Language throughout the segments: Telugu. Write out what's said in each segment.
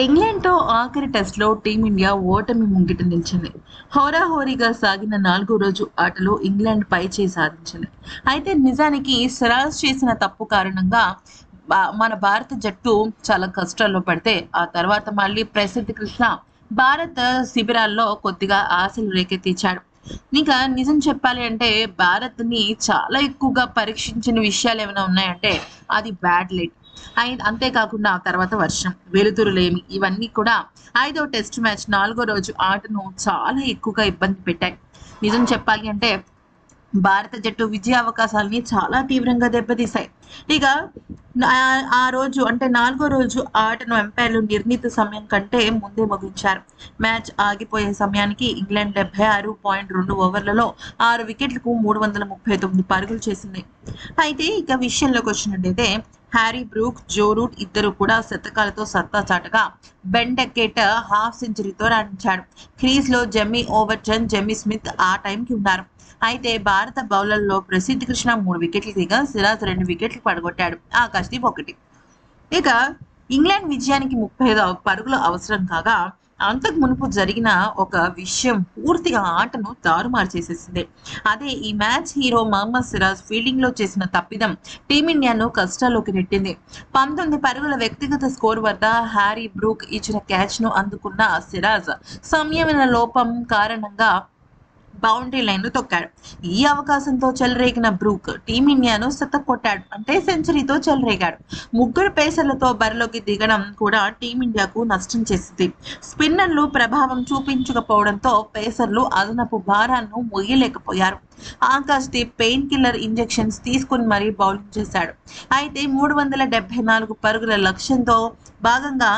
ఇంగ్లాండ్‌తో ఆఖరి టెస్ట్‌లో టీమిండియా ఓటమి ముంగిట నిలిచింది. హోరాహోరీగా సాగిన నాలుగో రోజు ఆటలో ఇంగ్లాండ్ పైచేయి సాధించింది. అయితే నిజానికి సిరాజ్ చేసిన తప్పు కారణంగా మన భారత జట్టు చాలా కష్టాల్లో పడితే, ఆ తర్వాత మళ్ళీ ప్రసిద్ధ్ కృష్ణ భారత శిబిరాల్లో కొద్దిగా ఆశలు రేకెత్తించాడు. ఇక నిజం చెప్పాలి అంటే భారత్‌ని చాలా ఎక్కువగా పరీక్షించిన విషయాలేమైనా ఉన్నాయంటే అది బ్యాడ్ లైట్. అంతేకాకుండా ఆ తర్వాత వర్షం, వెలుతురులేమి ఇవన్నీ కూడా ఐదో టెస్ట్ మ్యాచ్ నాలుగో రోజు ఆటను చాలా ఎక్కువగా ఇబ్బంది పెట్టాయి. నిజం చెప్పాలి అంటే భారత జట్టు విజయావకాశాలని చాలా తీవ్రంగా దెబ్బతీశాయి. ఇక ఆ రోజు అంటే నాలుగో రోజు ఆటను ఎంపైర్లు నిర్ణీత సమయం కంటే ముందే ముగించారు. మ్యాచ్ ఆగిపోయే సమయానికి ఇంగ్లాండ్ 76.2 ఓవర్లలో 6 వికెట్లకు 339 పరుగులు చేసింది. అయితే ఇక విషయంలోకి వచ్చినట్టయితే హ్యారీ బ్రూక్, జో రూట్ ఇద్దరు కూడా శతకాలతో సత్తా చాటగా బెన్ డెకెట్ హాఫ్ సెంచరీతో రాణించాడు. క్రీజ్లో జెమ్మీ ఓవర్టన్, జెమ్మీ స్మిత్ ఆ టైంకి ఉన్నారు. అయితే భారత బౌలర్‌లో ప్రసిద్ధ్ కృష్ణ 3 వికెట్లు తీయగా సిరాజ్ 2 వికెట్లు పడగొట్టాడు. ఆకాశ్‌దీప్ 1. ఇక ఇంగ్లాండ్ విజయానికి 35 పరుగులు అవసరం కాగా అంతకు మునుపు జరిగిన ఒక విషయం పూర్తిగా ఆటను తారుమారు చేసేసింది. అదే ఈ మ్యాచ్ హీరో మహమ్మద్ సిరాజ్ ఫీల్డింగ్‌లో చేసిన తప్పిదం టీమిండియాను కష్టాల్లోకి నెట్టింది. 19 పరుగుల వ్యక్తిగత స్కోర్ వద్ద హ్యారీ బ్రూక్ ఇచ్చిన క్యాచ్‌ను అందుకున్న సిరాజ్ సంయమన లోపం కారణంగా బౌండరీ లైన్‌ను తొక్కాడు. ఈ అవకాశంతో చెలరేగిన బ్రూక్ టీమిండియాను శతక్కొట్టాడు. అంటే సెంచరీతో చెలరేగాడు. ముగ్గురు పేసర్లతో బరిలోకి దిగడం కూడా టీమిండియాకు నష్టం చేసింది. స్పిన్నర్లు ప్రభావం చూపించకపోవడంతో పేసర్లు అదనపు భారాన్ని మోయలేకపోయారు. ఆకాశ్‌దీప్ పెయిన్ కిల్లర్ ఇంజెక్షన్స్ తీసుకొని మరీ బౌలింగ్ చేశాడు. అయితే 374 పరుగుల లక్ష్యంతో భాగంగా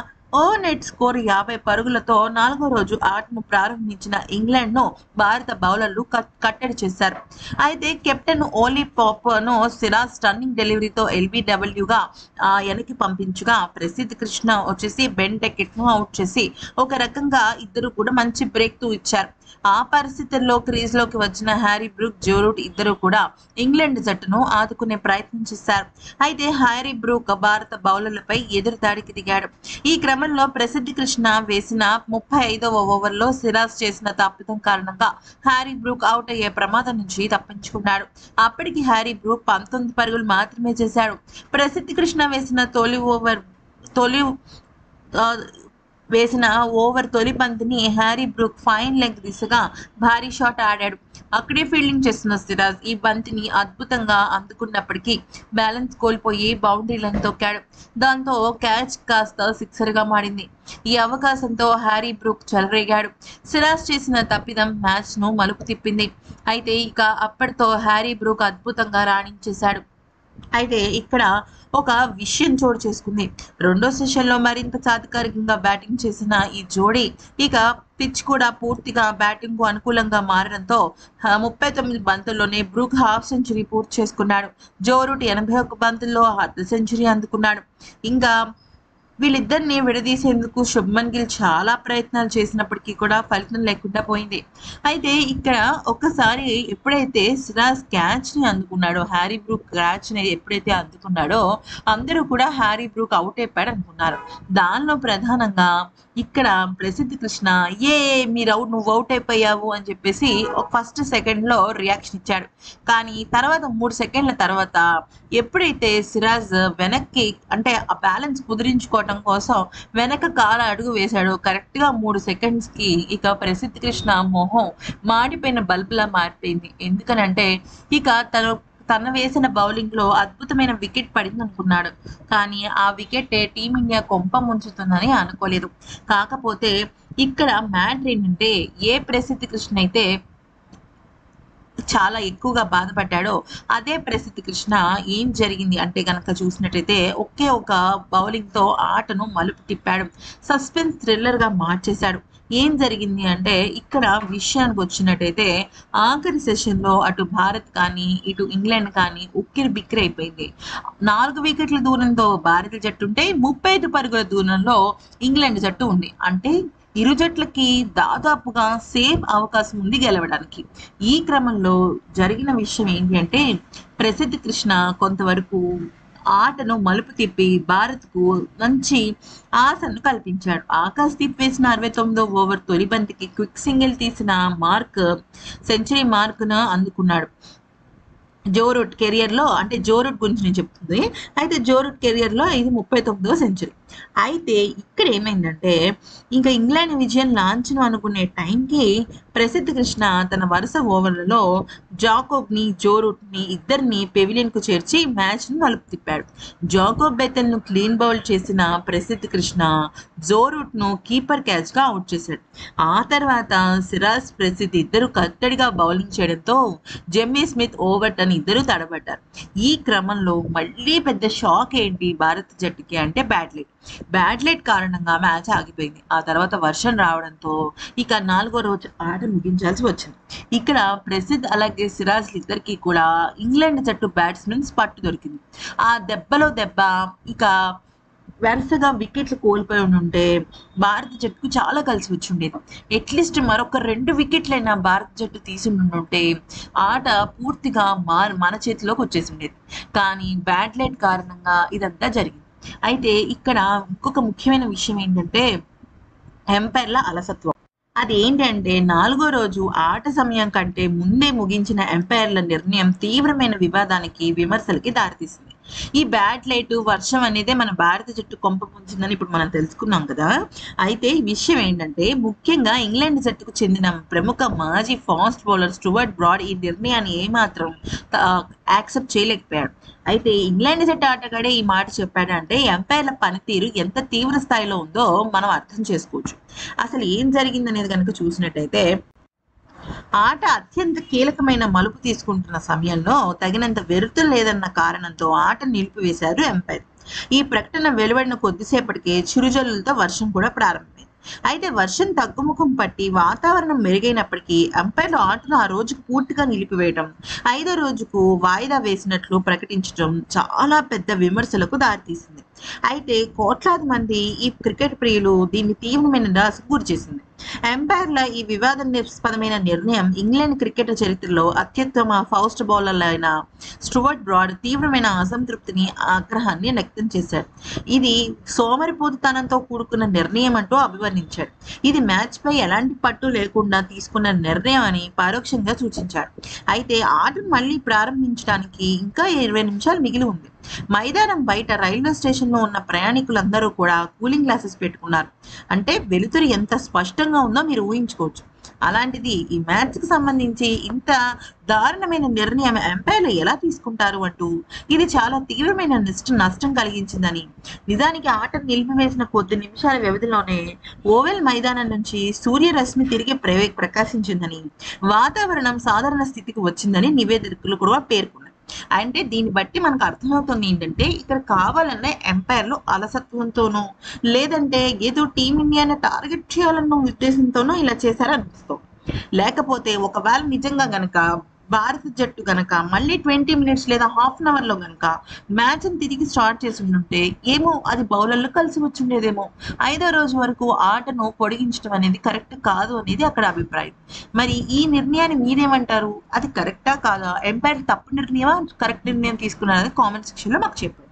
నెట్ స్కోర్ 50 పరుగులతో నాలుగో రోజు ఆటను ప్రారంభించిన ఇంగ్లాండ్‌ను భారత బౌలర్లు కట్టడి చేశారు. అయితే కెప్టెన్ ఓలీ పాప్‌ను సిరాజ్ స్టన్నింగ్ డెలివరీతో ఎల్బీడబ్ల్యూగా వెనక్కి పంపించగా ప్రసిద్ధ్ కృష్ణ వచ్చేసి బెన్ డెకెట్‌ను అవుట్ చేసి ఒక రకంగా ఇద్దరు కూడా మంచి బ్రేక్ త్రూ ఇచ్చారు. ఆ పరిస్థితుల్లో క్రీజ్‌లోకి వచ్చిన హ్యారీ బ్రూక్, జో రూట్ ఇద్దరు కూడా ఇంగ్లాండ్ జట్టును ఆదుకునే ప్రయత్నం చేశారు. అయితే హ్యారీ బ్రూక్ భారత బౌలర్లపై ఎదురు దాడికి దిగాడు. ఈ క్రమంలో ప్రసిద్ధ్ కృష్ణ వేసిన 35వ ఓవర్లో సిరాజ్ చేసిన తప్పిదం కారణంగా హ్యారీ బ్రూక్ అవుట్ అయ్యే ప్రమాదం నుంచి తప్పించుకున్నాడు. అప్పటికి హ్యారీ బ్రూక్ 19 పరుగులు మాత్రమే చేశాడు. ప్రసిద్ధ్ కృష్ణ తొలి ఓవర్ తొలి బంతిని హ్యారీ బ్రూక్ ఫైన్ లెగ్ దిశగా భారీ షాట్ ఆడాడు. అక్కడే ఫీల్డింగ్ చేస్తున్న సిరాజ్ ఈ బంతిని అద్భుతంగా అందుకున్నప్పటికీ బ్యాలెన్స్ కోల్పోయి బౌండరీ లైన్ తొక్కాడు. దాంతో క్యాచ్ కాస్త సిక్సర్గా మారింది. ఈ అవకాశంతో హ్యారీ బ్రూక్ చెలరేగాడు. సిరాజ్ చేసిన తప్పిదం మ్యాచ్ను మలుపు తిప్పింది. అయితే ఇక అప్పటితో హ్యారీ బ్రూక్ అద్భుతంగా రాణించేశాడు. అయితే ఇక్కడ ఒక విషయం చోటు చేసుకుంది. రెండో సెషన్‌లో మరింత చాతుర్యంగా బ్యాటింగ్ చేసిన ఈ జోడీ ఇక పిచ్ కూడా పూర్తిగా బ్యాటింగ్‌కు అనుకూలంగా మారడంతో 39 బంతుల్లోనే బ్రూక్ హాఫ్ సెంచరీ పూర్తి చేసుకున్నాడు. జో రూట్ 81 బంతుల్లో అర్ధ సెంచరీ అందుకున్నాడు. ఇంకా వీళ్ళిద్దరిని విడదీసేందుకు శుభ్మన్ గిల్ చాలా ప్రయత్నాలు చేసినప్పటికీ కూడా ఫలితం లేకుండా పోయింది. అయితే ఇక్కడ ఒక్కసారి ఎప్పుడైతే సిరాజ్ క్యాచ్‌ని అందుకున్నాడో, హ్యారీ బ్రూక్ క్యాచ్‌ని ఎప్పుడైతే అందుకున్నాడో అందరూ కూడా హ్యారీ బ్రూక్ అవుట్ అయిపోయాడు అనుకున్నారు. దానిలో ప్రధానంగా ఇక్కడ ప్రసిద్ధ్ కృష్ణ నువ్వు అవుట్ అయిపోయావు అని చెప్పేసి ఫస్ట్ సెకండ్‌లో రియాక్షన్ ఇచ్చాడు. కానీ తర్వాత 3 సెకండ్ల తర్వాత ఎప్పుడైతే సిరాజ్ వెనక్కి అంటే ఆ బ్యాలెన్స్ కుదిరించుకోవటం కోసం వెనక కాలు అడుగు వేశాడో కరెక్ట్‌గా 3 సెకండ్స్‌కి ఇక ప్రసిద్ధ్ కృష్ణ మొహం మాడిపోయిన బల్బులా మారిపోయింది. ఎందుకనంటే ఇక తను వేసిన బౌలింగ్‌లో అద్భుతమైన వికెట్ పడిందనుకున్నాడు. కానీ ఆ వికెట్టే టీమిండియా కొంప ముంచుతుందని అనుకోలేదు. కాకపోతే ఇక్కడ మ్యాటర్ ఏంటంటే ప్రసిద్ధ్ కృష్ణ అయితే చాలా ఎక్కువగా బాధపడ్డాడో అదే ప్రసిద్ధ్ కృష్ణ ఏం జరిగింది అంటే గనక చూసినట్టయితే ఒకే ఒక బౌలింగ్‌తో ఆటను మలుపు తిప్పాడు. సస్పెన్స్ థ్రిల్లర్‌గా మార్చేశాడు. ఏం జరిగింది అంటే ఇక్కడ విషయానికి వచ్చినట్టయితే ఆఖరి సెషన్‌లో అటు భారత్ కానీ, ఇటు ఇంగ్లాండ్ కానీ ఉక్కిరిబిక్కిరి అయిపోయింది. 4 వికెట్ల దూరంతో భారత జట్టు ఉంటే 35 పరుగుల దూరంలో ఇంగ్లాండ్ జట్టు ఉంది. అంటే ఇరు జట్లకి దాదాపుగా సేమ్ అవకాశం ఉంది గెలవడానికి. ఈ క్రమంలో జరిగిన విషయం ఏంటి అంటే ప్రసిద్ధ్ కృష్ణ కొంతవరకు ఆటను మలుపు తిప్పి భారత్కు మంచి ఆశను కల్పించాడు. ఆకాశ్ దీప్ వేసిన 69వ ఓవర్ తొలి బంతికి క్విక్ సింగిల్ తీసిన సెంచరీ మార్కును అందుకున్నాడు. జో రూట్ కెరియర్లో, అంటే జో రూట్ గురించి నేను చెప్తుంది. అయితే జో రూట్ కెరియర్లో ఇది 39వ సెంచరీ. అయితే ఇక్కడ ఏమైందంటే ఇంకా ఇంగ్లాండ్ విజయం లాంఛనం అనుకునే టైంకి ప్రసిద్ధ కృష్ణ తన వరుస ఓవర్లలో జాకోబ్ని, జో రూట్ని ఇద్దరిని పెవిలియన్కు చేర్చి మ్యాచ్ను మలుపు తిప్పాడు. జాకోబ్ బెతెల్ను క్లీన్ బౌల్ చేసిన ప్రసిద్ధ కృష్ణ జో రూట్ను కీపర్ క్యాచ్గా అవుట్ చేశాడు. ఆ తర్వాత సిరాజ్, ప్రసిద్ధ్ ఇద్దరు కట్టడిగా బౌలింగ్ చేయడంతో జెమ్మీ స్మిత్, ఓవర్టన్ ఇద్దరు తడబడ్డారు. ఈ క్రమంలో మళ్ళీ పెద్ద షాక్ ఏంటి భారత జట్టుకి అంటే బ్యాడ్లైట్ కారణంగా మ్యాచ్ ఆగిపోయింది. ఆ తర్వాత వర్షం రావడంతో ఇక 4వ రోజు ఆట ముగించాల్సి వచ్చింది. ఇక్కడ ప్రసిద్ధ్ అలాగే సిరాజ్ ఇద్దరికి కూడా ఇంగ్లాండ్ జట్టు బ్యాట్స్మెన్స్ పట్టు దొరికింది. ఆ దెబ్బలో దెబ్బ ఇక వరుసగా వికెట్లు కోల్పోయి ఉంటే భారత జట్టుకు చాలా కలిసి వచ్చి ఉండేది. అట్లీస్ట్ మరొక 2 వికెట్లైనా భారత జట్టు తీసి ఉంటే ఆట పూర్తిగా మన చేతిలోకి వచ్చేసి ఉండేది. కానీ బ్యాడ్ లైట్ కారణంగా ఇదంతా జరిగింది. అయితే ఇక్కడ ఇంకొక ముఖ్యమైన విషయం ఏంటంటే ఎంపైర్ల అలసత్వం. అదేంటంటే 4వ రోజు ఆట సమయం కంటే ముందే ముగించిన ఎంపైర్ల నిర్ణయం తీవ్రమైన వివాదానికి, విమర్శలకి దారితీసింది. ఈ బ్యాడ్ లైట్, వర్షం అనేదే మన భారత జట్టు కొంప ముంచిందని ఇప్పుడు మనం తెలుసుకున్నాం కదా. అయితే ఈ విషయం ఏంటంటే ముఖ్యంగా ఇంగ్లాండ్ జట్టుకు చెందిన ప్రముఖ మాజీ ఫాస్ట్ బౌలర్ స్టూవర్ట్ బ్రాడ్ ఈ నిర్ణయాన్ని ఏమాత్రం యాక్సెప్ట్ చేయలేకపోయాడు. అయితే ఇంగ్లాండ్ జట్టు ఆటగాడే ఈ మాట చెప్పాడంటే ఎంపైర్ల పనితీరు ఎంత తీవ్ర స్థాయిలో ఉందో మనం అర్థం చేసుకోవచ్చు. అసలు ఏం జరిగిందనేది కనుక చూసినట్టయితే ఆట అత్యంత కీలకమైన మలుపు తీసుకుంటున్న సమయంలో తగినంత వెరుతులు లేదన్న కారణంతో ఆట నిలిపివేశారు ఎంపైర్. ఈ ప్రకటన వెలువడిన కొద్దిసేపటికే చిరుజల్లులతో వర్షం కూడా ప్రారంభమైంది. అయితే వర్షం తగ్గుముఖం పట్టి వాతావరణం మెరుగైనప్పటికీ ఎంపైర్లు ఆటను ఆ రోజుకు పూర్తిగా నిలిపివేయడం, 5వ రోజుకు వాయిదా వేసినట్లు ప్రకటించడం చాలా పెద్ద విమర్శలకు దారితీసింది. అయితే కోట్లాది మంది ఈ క్రికెట్ ప్రియులు దీన్ని తీవ్రమైన నిరాశకు గురిచేసింది. ఎంపైర్ల ఈ వివాదాస్పదమైన నిర్ణయం ఇంగ్లాండ్ క్రికెట్ చరిత్రలో అత్యుత్తమ ఫాస్ట్ బౌలర్లైన స్టూవర్ట్ బ్రాడ్ తీవ్రమైన అసంతృప్తిని, ఆగ్రహాన్ని వ్యక్తం చేశాడు. ఇది సోమరిపోతుతనంతో కూడుకున్న నిర్ణయం అంటూ అభివర్ణించాడు. ఇది మ్యాచ్ పై ఎలాంటి పట్టు లేకుండా తీసుకున్న నిర్ణయం అని పరోక్షంగా సూచించాడు. అయితే ఆటను మళ్ళీ ప్రారంభించడానికి ఇంకా 20 నిమిషాలు మిగిలి ఉంది. మైదానం బయట రైల్వే స్టేషన్లో ఉన్న ప్రయాణికులందరూ కూడా కూలింగ్ గ్లాసెస్ పెట్టుకున్నారు. అంటే వెలుతురు ఎంత స్పష్టంగా ఉందో మీరు ఊహించుకోవచ్చు. అలాంటిది ఈ మ్యాచ్కి సంబంధించి ఇంత దారుణమైన నిర్ణయం ఎంపైర్లు ఎలా తీసుకుంటారు అంటూ ఇది చాలా తీవ్రమైన నష్టం కలిగించిందని, నిజానికి ఆట నిలిపివేసిన కొద్ది నిమిషాల వ్యవధిలోనే ఓవెల్ మైదానం నుంచి సూర్యరశ్మి తిరిగి ప్రకాశించిందని, వాతావరణం సాధారణ స్థితికి వచ్చిందని నివేదికలు కూడా పేర్కొన్నారు. అంటే దీన్ని బట్టి మనకు అర్థమవుతుంది ఏంటంటే ఇక్కడ కావాలనే ఎంపైర్లు అలసత్వంతోనో లేదంటే ఏదో టీమిండియాని టార్గెట్ చేయాలన్న ఉద్దేశంతోనో ఇలా చేశారనిపిస్తుంది. లేకపోతే ఒకవేళ నిజంగా గనక భారత జట్టు గనక మళ్ళీ 20 మినిట్స్ లేదా హాఫ్ అన్ అవర్లో గనక మ్యాచ్ని తిరిగి స్టార్ట్ చేసి ఉంటే ఏమో అది బౌలర్లు కలిసి వచ్చిండేదేమో. 5వ రోజు వరకు ఆటను పొడిగించడం అనేది కరెక్ట్ కాదు అనేది అక్కడ అభిప్రాయం. మరి ఈ నిర్ణయాన్ని మీరేమంటారు? అది కరెక్టా కాదా? ఎంపైర్ తప్పు నిర్ణయమా, కరెక్ట్ నిర్ణయం తీసుకున్నారని కామెంట్ సెక్షన్లో మాకు చెప్పండి.